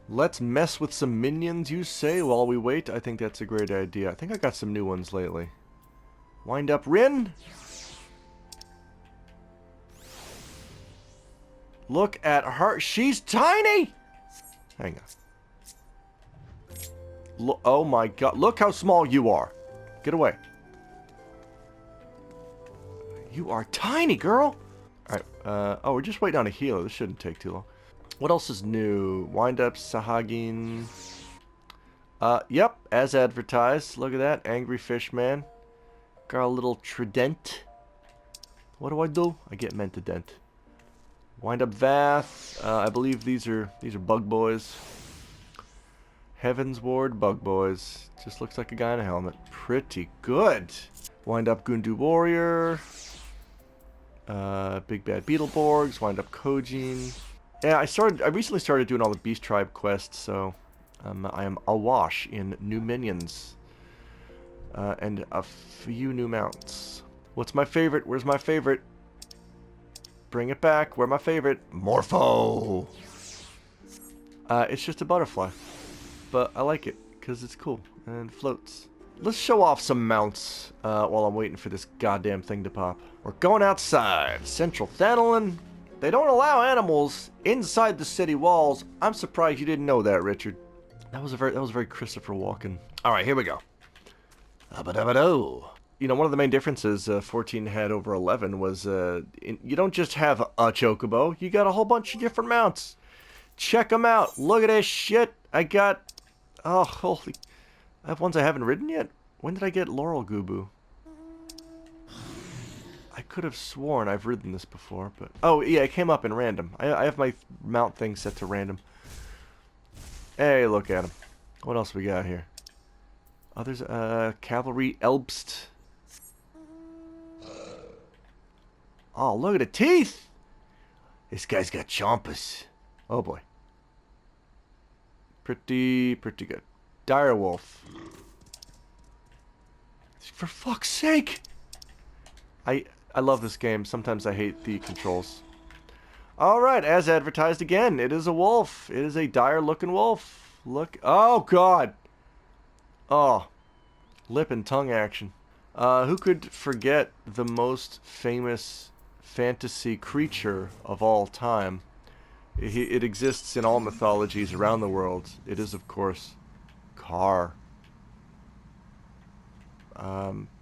Let's mess with some minions, you say, while we wait? I think that's a great idea. I think I got some new ones lately. Wind up Rin. Look at her. She's tiny! Hang on. Oh my god. Look how small you are. Get away. You are tiny, girl. Alright. Oh, we're just waiting on a healer. This shouldn't take too long. What else is new? Wind up Sahagin. Yep. As advertised. Look at that. Angry Fish Man. Got a little trident. What do? I get Mentadent. Wind up Vath. I believe these are bug boys. Heaven's Ward bug boys. Just looks like a guy in a helmet. Pretty good. Wind up Gundu Warrior. Big Bad Beetleborgs. Wind up Kojin. Yeah, I recently started doing all the Beast Tribe quests, so I am awash in new minions. And a few new mounts. What's my favorite? Where's my favorite? Bring it back. Where's my favorite? Morpho! It's just a butterfly. But I like it, because it's cool and floats. Let's show off some mounts while I'm waiting for this goddamn thing to pop. We're going outside. Central Thanolin. They don't allow animals inside the city walls. I'm surprised you didn't know that, Richard. That was very Christopher Walken. Alright, here we go. You know, one of the main differences 14 had over 11 was you don't just have a chocobo, you got a whole bunch of different mounts. Check them out. Look at this shit. I got... Oh, holy... I have ones I haven't ridden yet? When did I get Laurel Gubu? I could have sworn I've ridden this before, but... Oh, yeah, it came up in random. I have my mount thing set to random. Hey, look at him. What else we got here? Oh, there's Cavalry Elbst. Oh, look at the teeth! This guy's got chompers. Oh boy. Pretty good. Direwolf. For fuck's sake! I love this game. Sometimes I hate the controls. Alright, as advertised again, it is a wolf. It is a dire looking wolf. Look. Oh god! Oh. Lip and tongue action. Who could forget the most famous fantasy creature of all time? It exists in all mythologies around the world. It is, of course, Car.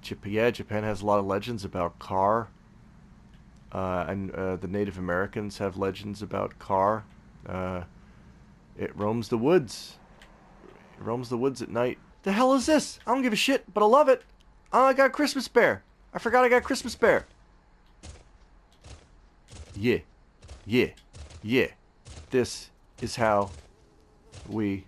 Japan has a lot of legends about Car. And the Native Americans have legends about Car. It roams the woods. It roams the woods at night. The hell is this? I don't give a shit, but I love it. Oh, I got Christmas Bear. I forgot I got Christmas Bear. Yeah. Yeah. Yeah. This is how we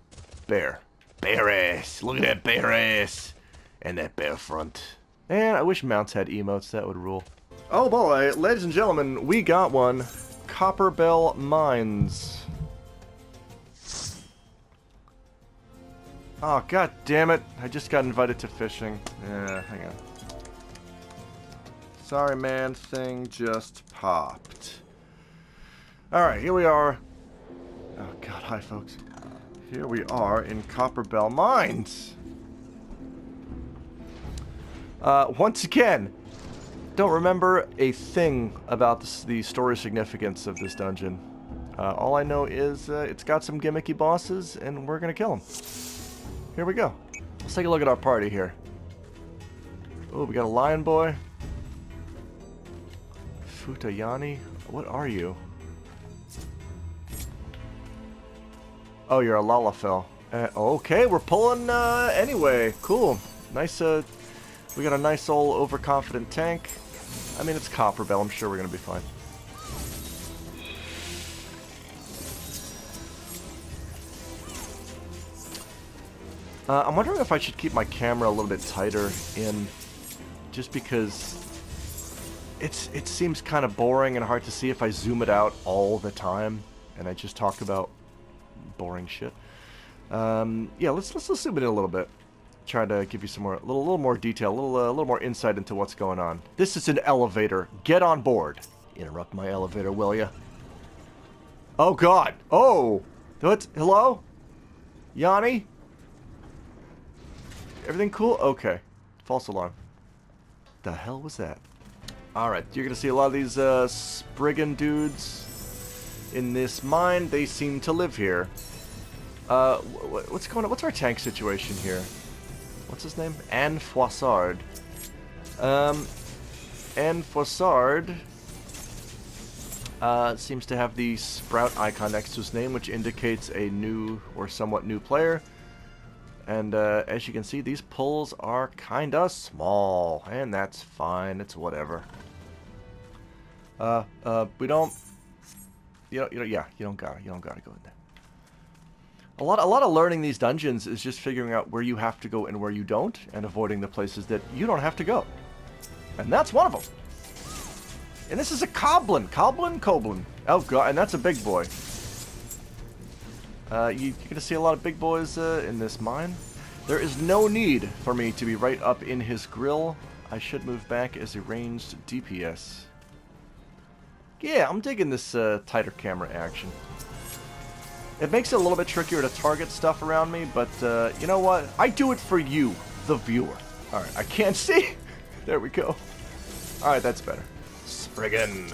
bear. Bear ass. Look at that bear ass. And that bear front. Man, I wish mounts had emotes. That would rule. Oh boy, ladies and gentlemen, we got one. Copperbell Mines. Oh, god damn it. I just got invited to fishing. Yeah, hang on. Sorry, man. Thing just popped. Alright, here we are. Oh, god, hi, folks. Here we are in Copperbell Mines. Once again, don't remember a thing about the story significance of this dungeon. All I know is it's got some gimmicky bosses, and we're gonna kill them. Here we go. Let's take a look at our party here. Oh, we got a lion boy. Futayani. What are you? Oh, you're a Lalafell. Okay, we're pulling anyway. Cool. Nice. We got a nice old overconfident tank. I mean, it's Copperbell. I'm sure we're gonna be fine. I'm wondering if I should keep my camera a little bit tighter in, just because it seems kind of boring and hard to see if I zoom it out all the time and I just talk about boring shit. Yeah, let's zoom it in a little bit. Try to give you some more, a little more detail, a little more insight into what's going on. This is an elevator. Get on board. Interrupt my elevator, will ya? Oh God! Oh, what? Hello? Yanni? Everything cool? Okay. False alarm. The hell was that? Alright, you're gonna see a lot of these Spriggan dudes in this mine. They seem to live here. What's going on? What's our tank situation here? What's his name? Anne Froissart. Anne Froissart seems to have the sprout icon next to his name, which indicates a new or somewhat new player. And as you can see, these pulls are kinda small, and that's fine. It's whatever. We don't. You don't gotta go in there. A lot of learning these dungeons is just figuring out where you have to go and where you don't, and avoiding the places that you don't have to go. And that's one of them. And this is a Coblin. Coblin. Oh god, and that's a big boy. You're gonna see a lot of big boys in this mine. There is no need for me to be right up in his grill. I should move back as a ranged DPS. Yeah, I'm digging this tighter camera action. It makes it a little bit trickier to target stuff around me, but you know what? I do it for you, the viewer. Alright, I can't see. There we go. Alright, that's better. Spriggan.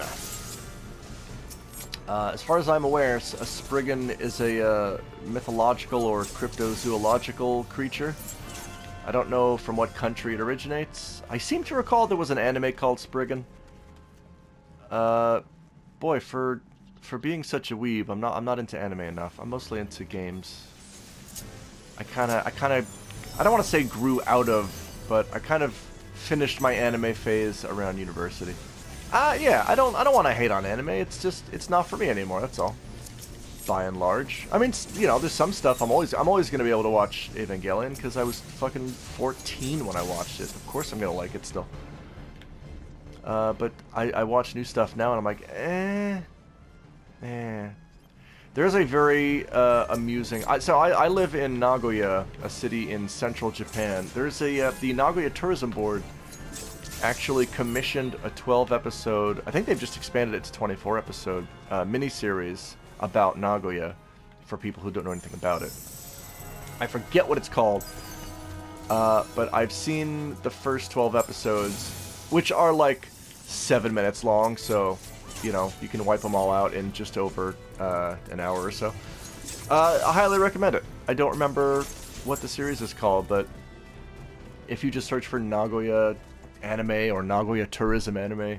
As far as I'm aware, a Spriggan is a mythological or cryptozoological creature. I don't know from what country it originates. I seem to recall there was an anime called Spriggan. Boy, for being such a weeb, I'm not into anime enough. I'm mostly into games. I don't want to say grew out of, but I kind of finished my anime phase around university. Yeah, I don't want to hate on anime. It's just it's not for me anymore. That's all. By and large, I mean, you know, there's some stuff I'm always gonna be able to watch Evangelion because I was fucking 14 when I watched it. Of course, I'm gonna like it still. But I watch new stuff now and I'm like, There's a very amusing. I live in Nagoya, a city in central Japan. There's the Nagoya Tourism Board actually commissioned a 12-episode, I think they've just expanded it to 24-episode miniseries about Nagoya for people who don't know anything about it. I forget what it's called, but I've seen the first 12 episodes, which are like 7 minutes long, so, you know, you can wipe them all out in just over an hour or so. I highly recommend it. I don't remember what the series is called, but if you just search for Nagoya anime or Nagoya tourism anime,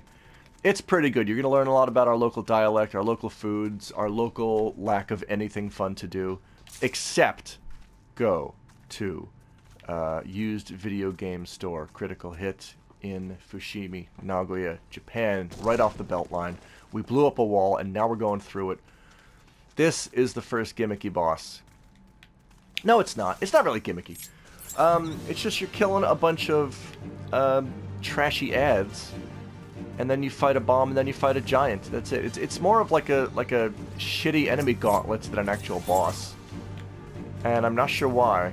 it's pretty good. You're going to learn a lot about our local dialect, our local foods, our local lack of anything fun to do, except go to used video game store, Critical Hit in Fushimi, Nagoya, Japan, right off the Beltline. We blew up a wall, and now we're going through it. This is the first gimmicky boss. No, it's not. It's not really gimmicky. It's just you're killing a bunch of trashy ads, and then you fight a bomb, and then you fight a giant. That's it. It's more of like a shitty enemy gauntlet than an actual boss. And I'm not sure why.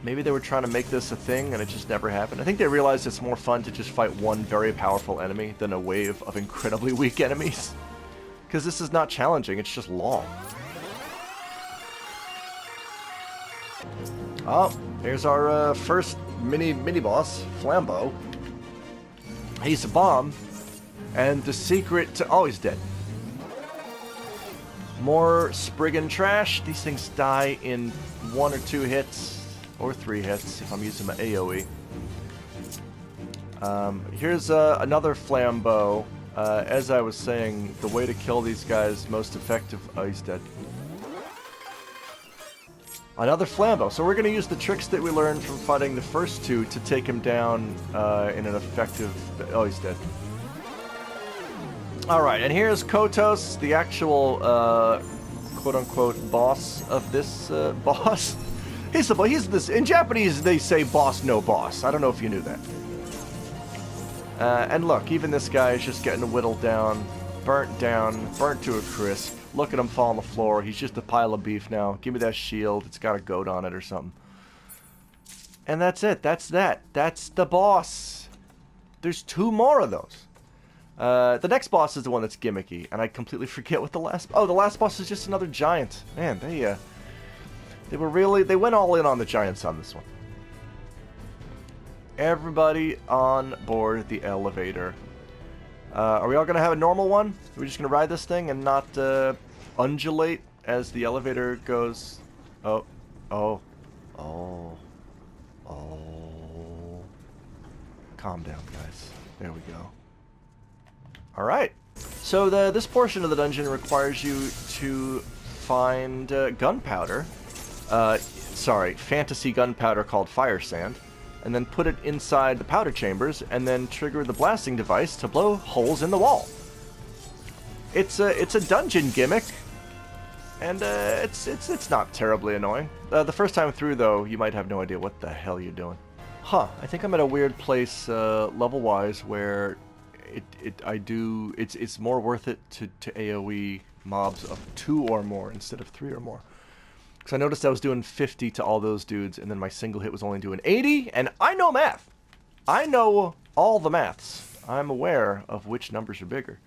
Maybe they were trying to make this a thing, and it just never happened. I think they realized it's more fun to just fight one very powerful enemy than a wave of incredibly weak enemies. Because this is not challenging, it's just long. Oh, here's our first mini boss, Flambeau. He's a bomb, and the secret to... Oh, he's dead. More Spriggan trash. These things die in 1 or 2 hits. Or 3 hits, if I'm using my AoE. Here's another Flambeau. As I was saying, the way to kill these guys most effective... Oh, he's dead. Another Flambeau. So we're going to use the tricks that we learned from fighting the first 2 to take him down in an effective... Oh, he's dead. Alright, and here's Kotos, the actual quote-unquote boss of this boss. He's the boss. He's this. In Japanese, they say boss, no boss. I don't know if you knew that. And look, even this guy is just getting whittled down, burnt to a crisp. Look at him fall on the floor. He's just a pile of beef now. Give me that shield. It's got a goat on it or something. And that's it. That's that. That's the boss. There's 2 more of those. The next boss is the one that's gimmicky, and I completely forget what the last... Oh, the last boss is just another giant. Man, They went all in on the giants on this one. Everybody on board the elevator. Are we all going to have a normal one? Are we just going to ride this thing and not undulate as the elevator goes? Oh. Oh. Oh. Oh. Calm down, guys. There we go. Alright. So this portion of the dungeon requires you to find gunpowder. Fantasy gunpowder called fire sand. And then put it inside the powder chambers, and then trigger the blasting device to blow holes in the wall. It's a dungeon gimmick, and it's not terribly annoying. The first time through, though, you might have no idea what the hell you're doing. Huh? I think I'm at a weird place level-wise where it's more worth it to AOE mobs of 2 or more instead of 3 or more. Because I noticed I was doing 50 to all those dudes, and then my single hit was only doing 80, and I know math. I know all the maths. I'm aware of which numbers are bigger.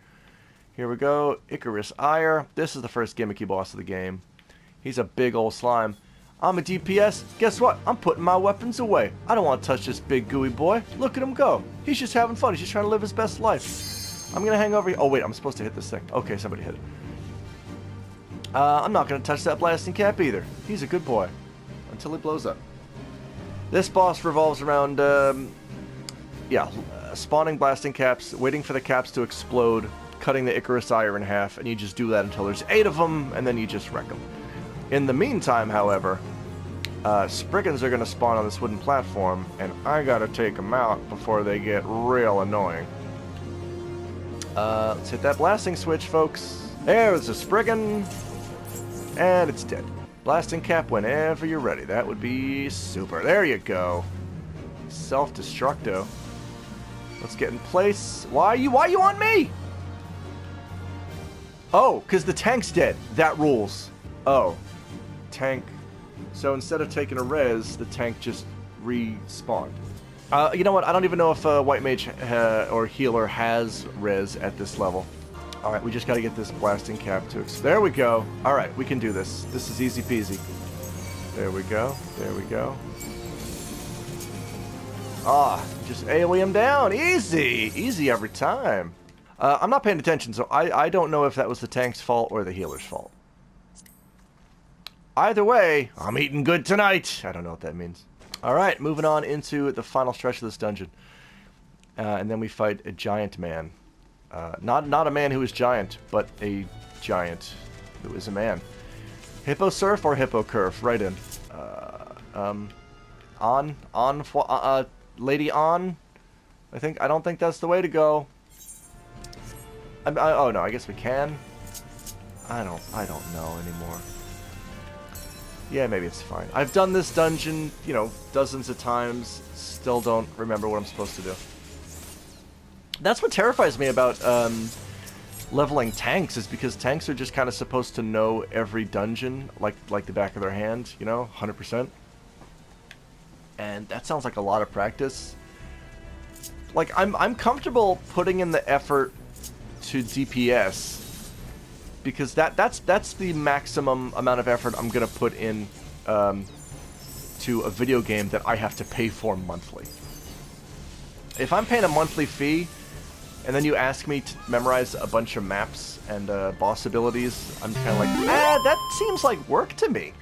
Here we go, Eorzea. This is the first gimmicky boss of the game. He's a big old slime. I'm a DPS. Guess what? I'm putting my weapons away. I don't want to touch this big gooey boy. Look at him go. He's just having fun. He's just trying to live his best life. I'm going to hang over here. Oh, wait, I'm supposed to hit this thing. Okay, somebody hit it. I'm not going to touch that blasting cap either. He's a good boy. Until he blows up. This boss revolves around, spawning blasting caps, waiting for the caps to explode, cutting the Eorzea in half, and you just do that until there's 8 of them, and then you just wreck them. In the meantime, however, Spriggans are going to spawn on this wooden platform, and I got to take them out before they get real annoying. Let's hit that blasting switch, folks. There's a Spriggan. And it's dead. Blasting cap whenever you're ready. That would be super. There you go. Self-destructo. Let's get in place. Why you on me? Oh, because the tank's dead. That rules. Oh. Tank. So instead of taking a res, the tank just respawned. You know what? I don't even know if White Mage or Healer has res at this level. Alright, we just gotta get this blasting cap to there we go. Alright, we can do this. This is easy peasy. There we go. There we go. Ah, just AoE him down. Easy! Easy every time. I'm not paying attention, so I don't know if that was the tank's fault or the healer's fault. Either way, I'm eating good tonight. I don't know what that means. Alright, moving on into the final stretch of this dungeon. And then we fight a giant man. Not a man who is giant, but a giant who is a man. Hippo Surf or Hippo Curve? Right in. Lady On? I don't think that's the way to go. Oh no, I guess we can. I don't know anymore. Yeah, maybe it's fine. I've done this dungeon, you know, dozens of times. Still don't remember what I'm supposed to do. That's what terrifies me about leveling tanks, is because tanks are just kind of supposed to know every dungeon like the back of their hand, you know, 100%. And that sounds like a lot of practice. Like, I'm comfortable putting in the effort to DPS, because that's the maximum amount of effort I'm gonna put in to a video game that I have to pay for monthly. If I'm paying a monthly fee, and then you ask me to memorize a bunch of maps and boss abilities, I'm kind of like, that seems like work to me.